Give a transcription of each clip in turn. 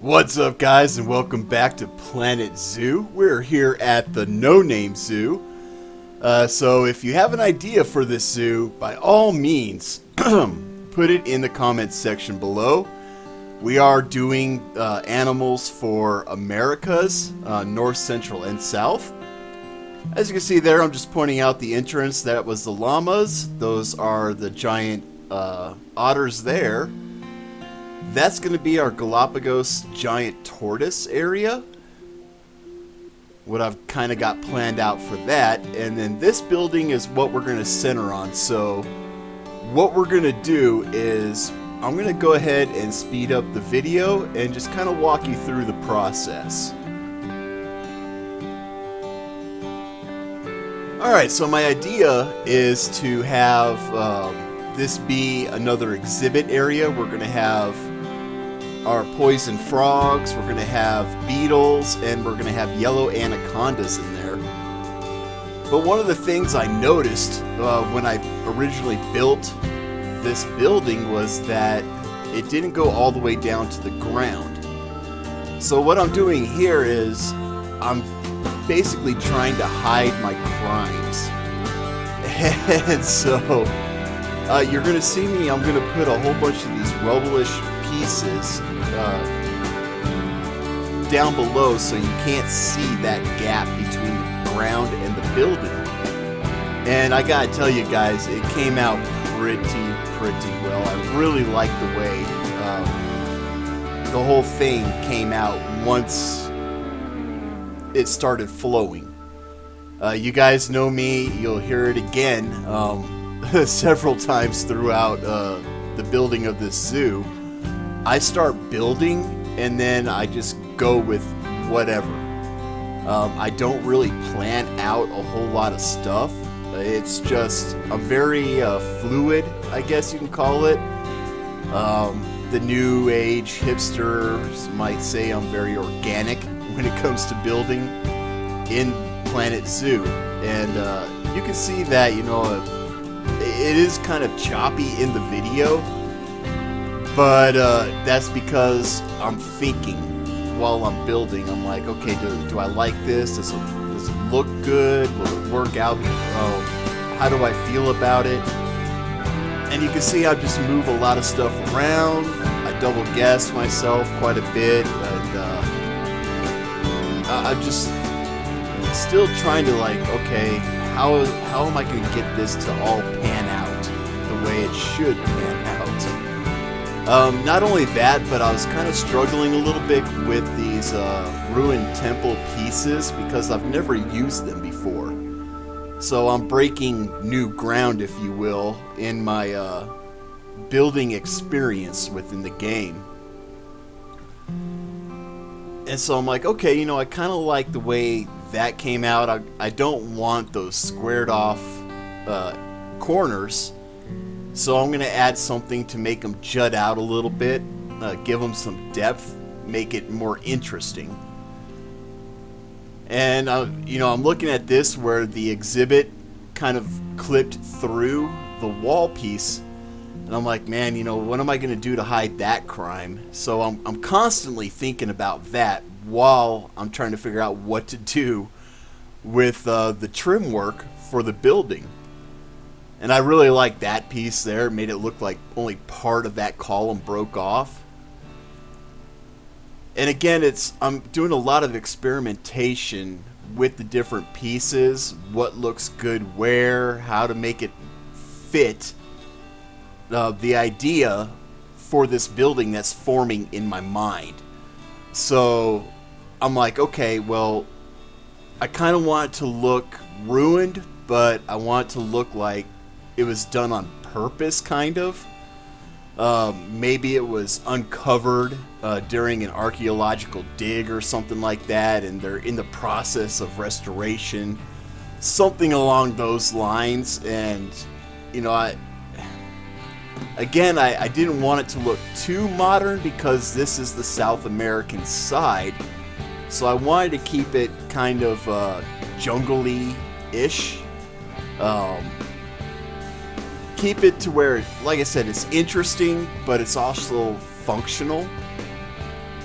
What's up, guys, and welcome back to Planet Zoo. We're here at the No Name Zoo. So if you have an idea for this zoo, by all means, put it in the comments section below. We are doing animals for Americas, North, Central, and South. As you can see there, I'm just pointing out the entrance. That was the llamas. Those are the giant otters there. That's going to be our Galapagos giant tortoise area. What I've kind of got planned out for that. And then this building is what we're going to center on. So what we're going to do is I'm going to go ahead and speed up the video and just kind of walk you through the process. Alright, so my idea is to have this be another exhibit area. We're going to have our poison frogs, we're going to have beetles, and we're going to have yellow anacondas in there. But one of the things I noticed when I originally built this building was that it didn't go all the way down to the ground. So what I'm doing here is I'm basically trying to hide my crimes. And so you're going to see me, I'm going to put a whole bunch of these rubble-ish pieces down below so you can't see that gap between the ground and the building. And I gotta tell you guys, it came out pretty well. I really like the way the whole thing came out once it started flowing. You guys know me, you'll hear it again several times throughout the building of this zoo. I start building and then I just go with whatever. I don't really plan out a whole lot of stuff. It's just, I'm very fluid, I guess you can call it. The new age hipsters might say I'm very organic when it comes to building in Planet Zoo. And you can see that, you know, it is kind of choppy in the video. But that's because I'm thinking while I'm building. I'm like, okay, do I like this? Does it look good? Will it work out? How do I feel about it? And you can see I just move a lot of stuff around. I double guess myself quite a bit. And I'm just still trying to like, okay, how am I going to get this to all pan out the way it should pan out? Not only that, but I was kind of struggling a little bit with these ruined temple pieces because I've never used them before. So I'm breaking new ground, if you will, in my building experience within the game. And so I'm like, okay, you know, I kind of like the way that came out. I don't want those squared off corners. So I'm going to add something to make them jut out a little bit, give them some depth, make it more interesting. And, you know, I'm looking at this where the exhibit kind of clipped through the wall piece. And I'm like, man, you know, what am I going to do to hide that crime? So I'm constantly thinking about that while I'm trying to figure out what to do with the trim work for the building. And I really like that piece there. It made it look like only part of that column broke off. And again, I'm doing a lot of experimentation with the different pieces, what looks good where, how to make it fit the idea for this building that's forming in my mind. So I'm like, okay, well, I kind of want it to look ruined, but I want it to look like it was done on purpose, kind of. Maybe it was uncovered during an archaeological dig or something like that, and they're in the process of restoration. Something along those lines. And, you know, I didn't want it to look too modern because this is the South American side. So I wanted to keep it kind of jungle-y-ish. Keep it to where, like I said, it's interesting, but it's also functional.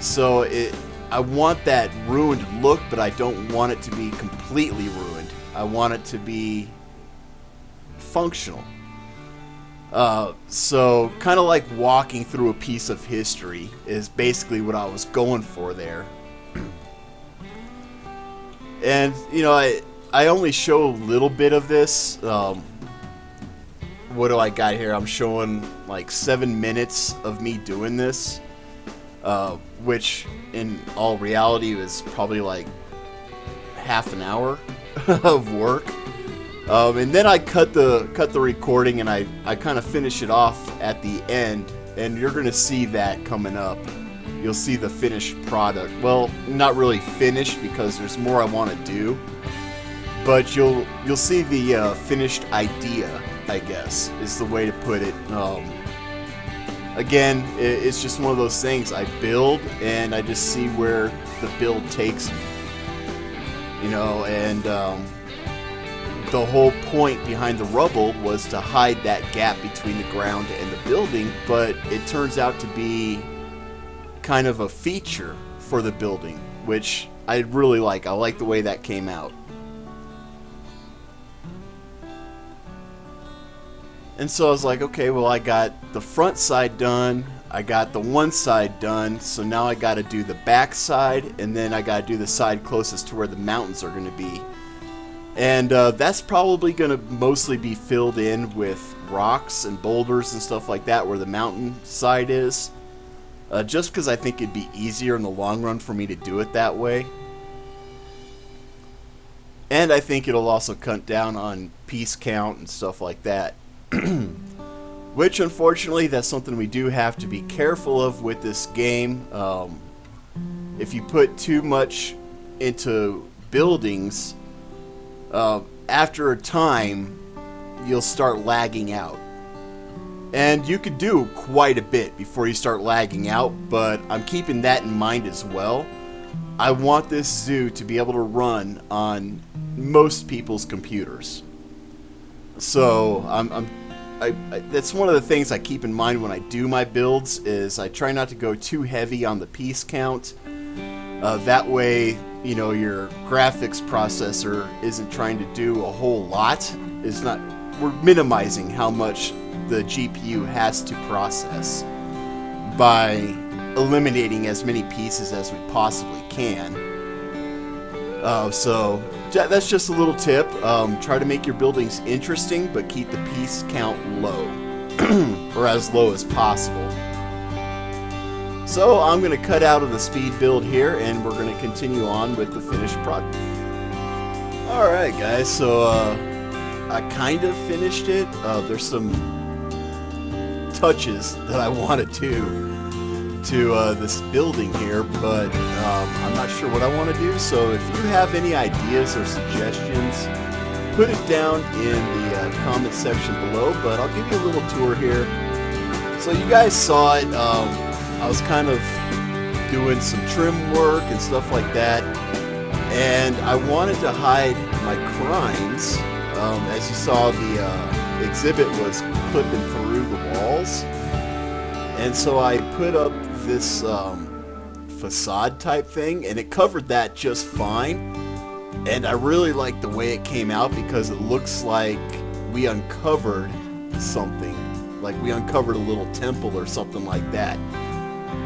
So I want that ruined look, but I don't want it to be completely ruined. I want it to be functional. So kind of like walking through a piece of history is basically what I was going for there. And, you know, I only show a little bit of this. What do I got here? I'm showing like 7 minutes of me doing this, which in all reality is probably like half an hour of work. And then I cut the recording, and I kind of finish it off at the end, and you're gonna see that coming up. You'll see the finished product. Well, not really finished because there's more I want to do, but you'll see the finished idea, I guess, is the way to put it. Again, it's just one of those things. I build, and I just see where the build takes me. You know, and the whole point behind the rubble was to hide that gap between the ground and the building, but it turns out to be kind of a feature for the building, which I really like. I like the way that came out. And so I was like, okay, well, I got the front side done, I got the one side done, so now I got to do the back side, and then I got to do the side closest to where the mountains are going to be. And that's probably going to mostly be filled in with rocks and boulders and stuff like that where the mountain side is. Just because I think it'd be easier in the long run for me to do it that way. And I think it'll also cut down on piece count and stuff like that. Which, unfortunately, that's something we do have to be careful of with this game. If you put too much into buildings, after a time, you'll start lagging out. And you could do quite a bit before you start lagging out, but I'm keeping that in mind as well. I want this zoo to be able to run on most people's computers. So that's one of the things I keep in mind when I do my builds, is I try not to go too heavy on the piece count. That way, you know, your graphics processor isn't trying to do a whole lot. We're minimizing how much the GPU has to process by eliminating as many pieces as we possibly can. So that's just a little tip. Try to make your buildings interesting, but keep the piece count low, or as low as possible. So I'm going to cut out of the speed build here, and we're going to continue on with the finished product. Alright guys, so I kind of finished it. There's some touches that I want to do to this building here, but I'm not sure what I want to do. So if you have any ideas or suggestions, put it down in the comment section below, but I'll give you a little tour here. So you guys saw it. I was kind of doing some trim work and stuff like that, and I wanted to hide my crimes. As you saw, the exhibit was clipping through the walls, and so I put up this facade type thing, and it covered that just fine. And I really like the way it came out, because it looks like we uncovered something, like we uncovered a little temple or something like that.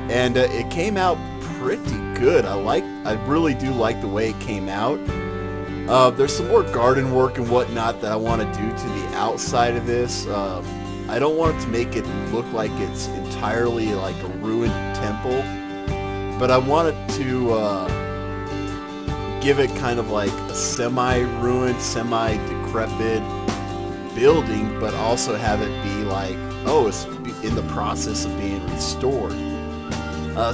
And it came out pretty good. I really do like the way it came out. There's some more garden work and whatnot that I want to do to the outside of this. I don't want it to make it look like it's entirely like a ruined temple, but I want it to give it kind of like a semi-ruined, semi-decrepit building, but also have it be like, oh, it's in the process of being restored.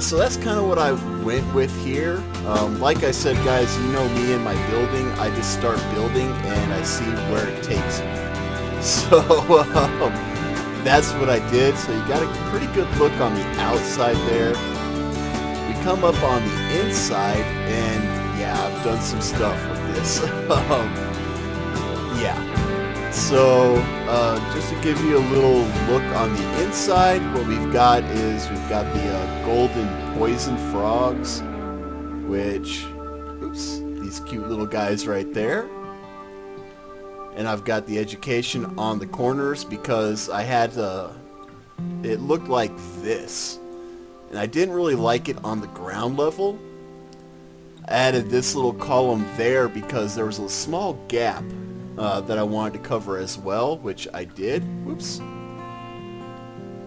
So that's kind of what I went with here. Like I said, guys, you know me and my building. I just start building and I see where it takes me. So that's what I did. So you got a pretty good look on the outside there. We come up on the inside, and yeah, I've done some stuff with this. Yeah. So, just to give you a little look on the inside, what we've got is we've got the golden poison frogs, which, oops, these cute little guys right there. And I've got the education on the corners because I had, it looked like this. And I didn't really like it on the ground level. I added this little column there because there was a small gap that I wanted to cover as well, which I did. Whoops.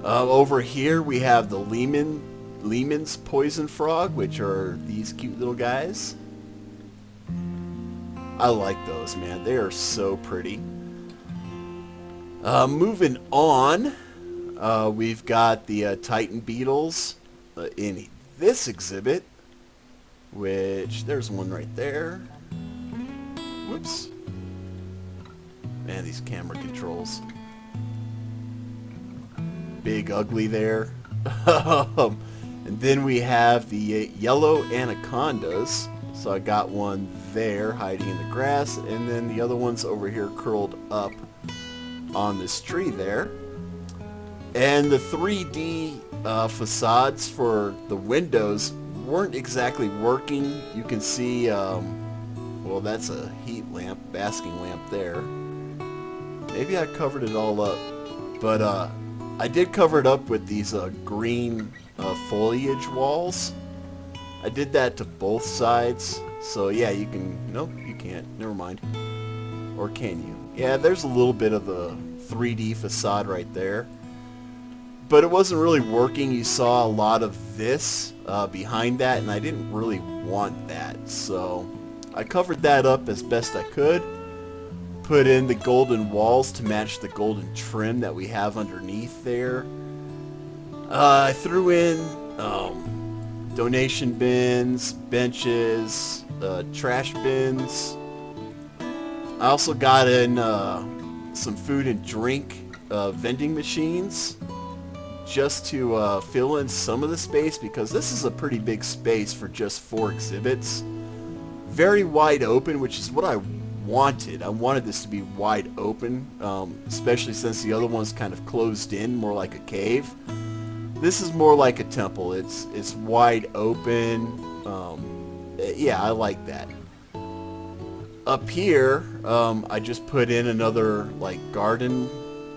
Over here we have the Lehman's poison frog, which are these cute little guys. I like those, man. They are so pretty. Moving on, we've got the Titan Beetles in this exhibit, which there's one right there. Whoops. Man, these camera controls. Big ugly there. And then we have the yellow anacondas. So I got one there hiding in the grass, and then the other one's over here curled up on this tree there. And the 3D facades for the windows weren't exactly working. You can see, well, that's a heat lamp, basking lamp there. Maybe I covered it all up, but I did cover it up with these green foliage walls. I did that to both sides, so yeah, you can, nope, you can't, never mind. Or can you? Yeah, there's a little bit of the 3D facade right there. But it wasn't really working. You saw a lot of this behind that, and I didn't really want that. So I covered that up as best I could. Put in the golden walls to match the golden trim that we have underneath there. I threw in donation bins, benches, trash bins. I also got in some food and drink vending machines just to fill in some of the space, because this is a pretty big space for just 4 exhibits. Very wide open, which is what I wanted. I wanted this to be wide open, especially since the other one's kind of closed in, more like a cave. This is more like a temple. It's wide open. Yeah, I like that. Up here, I just put in another like garden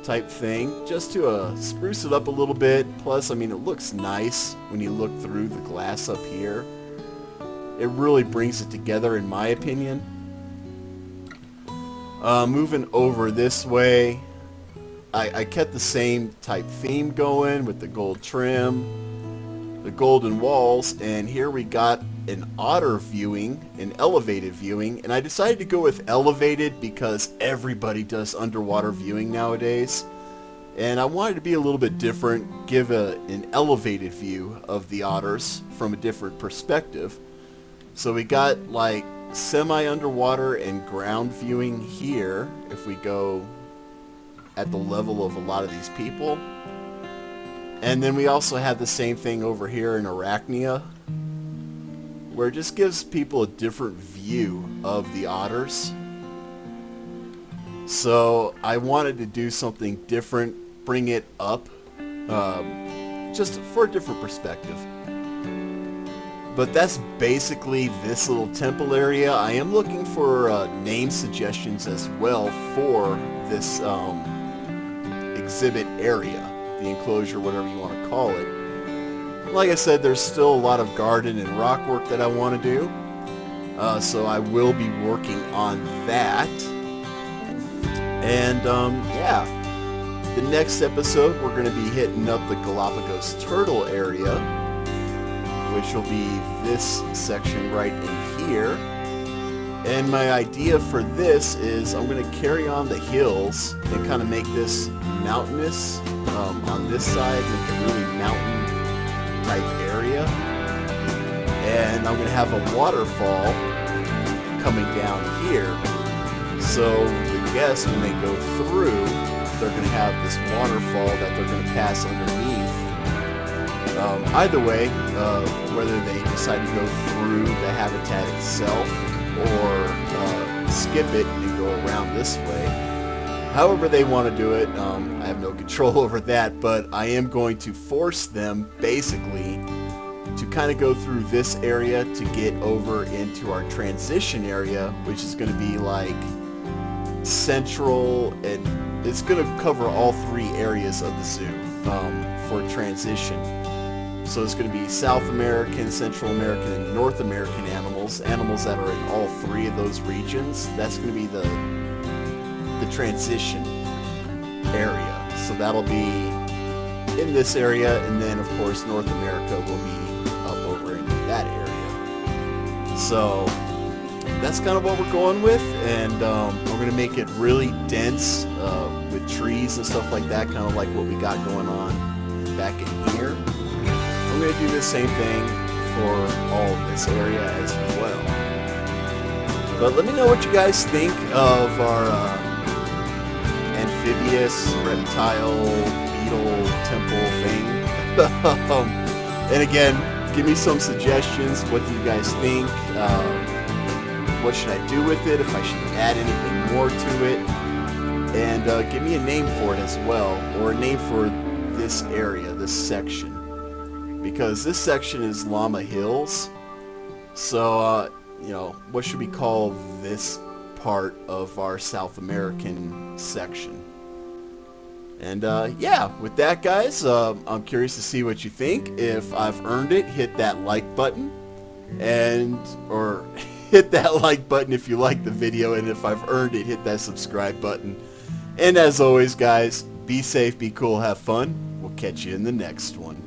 type thing just to spruce it up a little bit. Plus, I mean, it looks nice when you look through the glass up here. It really brings it together, in my opinion. Moving over this way, I kept the same type theme going with the gold trim, the golden walls, and here we got an Otter viewing, an elevated viewing, and I decided to go with elevated because everybody does underwater viewing nowadays, and I wanted to be a little bit different, give an elevated view of the otters from a different perspective. So we got like semi-underwater and ground viewing here if we go at the level of a lot of these people. And then we also have the same thing over here in Arachnia, where it just gives people a different view of the otters. So I wanted to do something different, bring it up, just for a different perspective. But that's basically this little temple area. I am looking for name suggestions as well for this exhibit area, the enclosure, whatever you want to call it. Like I said, there's still a lot of garden and rock work that I want to do. So I will be working on that. And yeah, the next episode we're going to be hitting up the Galapagos turtle area, which will be this section right in here. And my idea for this is I'm going to carry on the hills and kind of make this mountainous on this side, make a really mountain type area. And I'm going to have a waterfall coming down here. So the guests, when they go through, they're going to have this waterfall that they're going to pass underneath. Either way, whether they decide to go through the habitat itself or skip it and go around this way. however they want to do it. I have no control over that, but I am going to force them basically to kind of go through this area to get over into our transition area, which is going to be like central, and it's going to cover all three areas of the zoo for transition. So it's going to be South American, Central American, and North American animals that are in all three of those regions. That's going to be the transition area. So that'll be in this area, and then of course North America will be up over into that area. So that's kind of what we're going with, and we're going to make it really dense with trees and stuff like that, kind of like what we got going on back in here. I'm going to do the same thing for all of this area as well. But let me know what you guys think of our amphibious reptile beetle temple thing. And again, give me some suggestions. What do you guys think? What should I do with it? If I should add anything more to it? And give me a name for it as well, or a name for this area, this section. Because this section is Llama Hills, so you know, what should we call this part of our South American section? And yeah, with that, guys, I'm curious to see what you think. If I've earned it, hit that like button, or hit that like button if you like the video, and if I've earned it, hit that subscribe button. And as always, guys, be safe, be cool, have fun. We'll catch you in the next one.